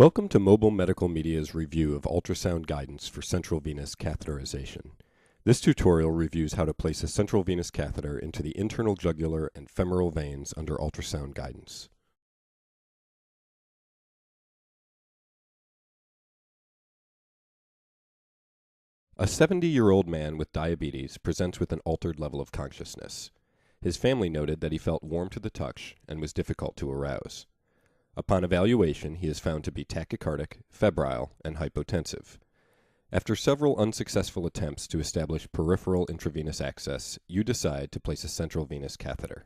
Welcome to Mobile Medical Media's review of ultrasound guidance for central venous catheterization. This tutorial reviews how to place a central venous catheter into the internal jugular and femoral veins under ultrasound guidance. A 70-year-old man with diabetes presents with an altered level of consciousness. His family noted that he felt warm to the touch and was difficult to arouse. Upon evaluation, he is found to be tachycardic, febrile, and hypotensive. After several unsuccessful attempts to establish peripheral intravenous access, you decide to place a central venous catheter.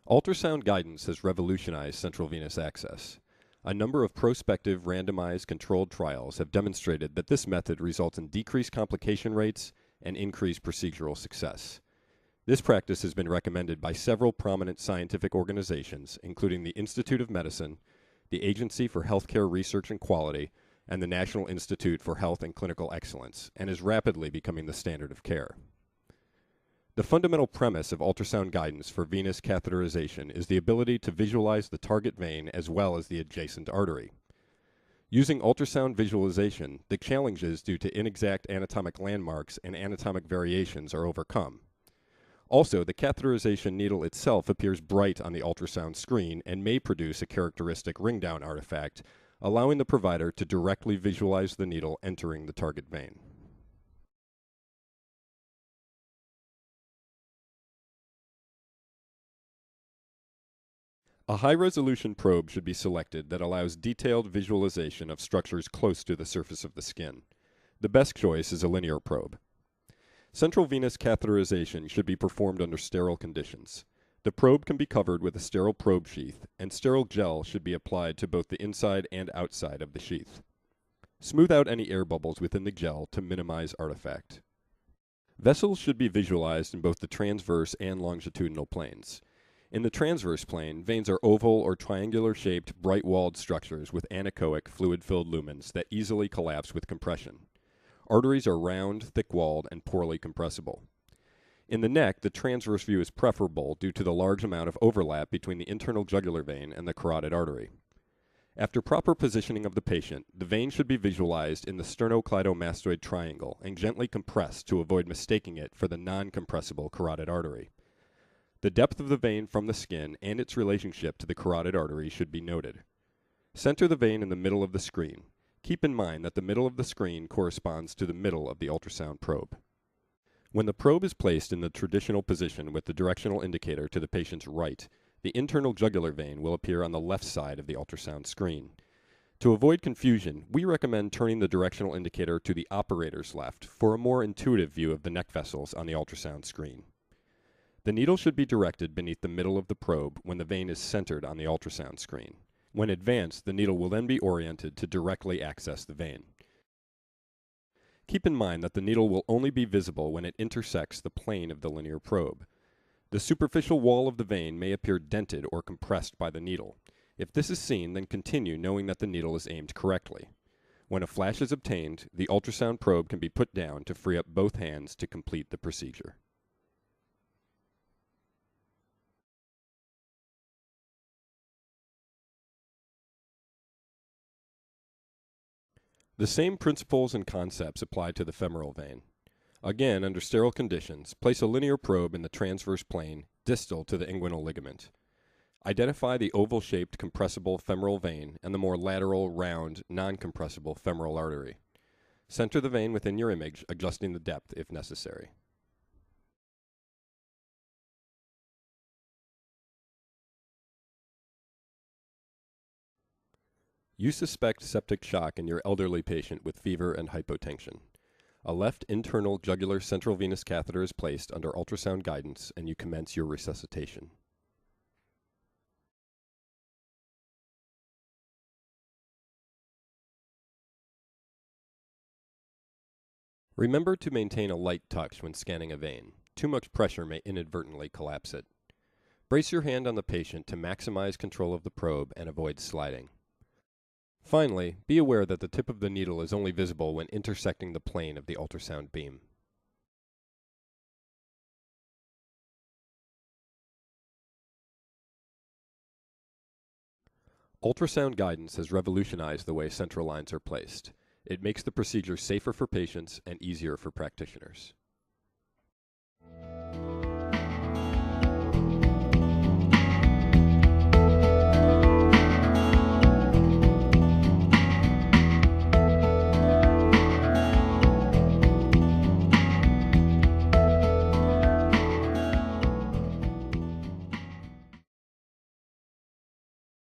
Ultrasound guidance has revolutionized central venous access. A number of prospective randomized controlled trials have demonstrated that this method results in decreased complication rates and increased procedural success. This practice has been recommended by several prominent scientific organizations, including the Institute of Medicine, the Agency for Healthcare Research and Quality, and the National Institute for Health and Clinical Excellence, and is rapidly becoming the standard of care. The fundamental premise of ultrasound guidance for venous catheterization is the ability to visualize the target vein as well as the adjacent artery. Using ultrasound visualization, the challenges due to inexact anatomic landmarks and anatomic variations are overcome. Also, the catheterization needle itself appears bright on the ultrasound screen and may produce a characteristic ring-down artifact, allowing the provider to directly visualize the needle entering the target vein. A high-resolution probe should be selected that allows detailed visualization of structures close to the surface of the skin. The best choice is a linear probe. Central venous catheterization should be performed under sterile conditions. The probe can be covered with a sterile probe sheath, and sterile gel should be applied to both the inside and outside of the sheath. Smooth out any air bubbles within the gel to minimize artifact. Vessels should be visualized in both the transverse and longitudinal planes. In the transverse plane, veins are oval or triangular-shaped, bright-walled structures with anechoic, fluid-filled lumens that easily collapse with compression. Arteries are round, thick-walled, and poorly compressible. In the neck, the transverse view is preferable due to the large amount of overlap between the internal jugular vein and the carotid artery. After proper positioning of the patient, the vein should be visualized in the sternocleidomastoid triangle and gently compressed to avoid mistaking it for the non-compressible carotid artery. The depth of the vein from the skin and its relationship to the carotid artery should be noted. Center the vein in the middle of the screen. Keep in mind that the middle of the screen corresponds to the middle of the ultrasound probe. When the probe is placed in the traditional position with the directional indicator to the patient's right, the internal jugular vein will appear on the left side of the ultrasound screen. To avoid confusion, we recommend turning the directional indicator to the operator's left for a more intuitive view of the neck vessels on the ultrasound screen. The needle should be directed beneath the middle of the probe when the vein is centered on the ultrasound screen. When advanced, the needle will then be oriented to directly access the vein. Keep in mind that the needle will only be visible when it intersects the plane of the linear probe. The superficial wall of the vein may appear dented or compressed by the needle. If this is seen, then continue knowing that the needle is aimed correctly. When a flash is obtained, the ultrasound probe can be put down to free up both hands to complete the procedure. The same principles and concepts apply to the femoral vein. Again, under sterile conditions, place a linear probe in the transverse plane distal to the inguinal ligament. Identify the oval-shaped compressible femoral vein and the more lateral, round, non-compressible femoral artery. Center the vein within your image, adjusting the depth if necessary. You suspect septic shock in your elderly patient with fever and hypotension. A left internal jugular central venous catheter is placed under ultrasound guidance and you commence your resuscitation. Remember to maintain a light touch when scanning a vein. Too much pressure may inadvertently collapse it. Brace your hand on the patient to maximize control of the probe and avoid sliding. Finally, be aware that the tip of the needle is only visible when intersecting the plane of the ultrasound beam. Ultrasound guidance has revolutionized the way central lines are placed. It makes the procedure safer for patients and easier for practitioners.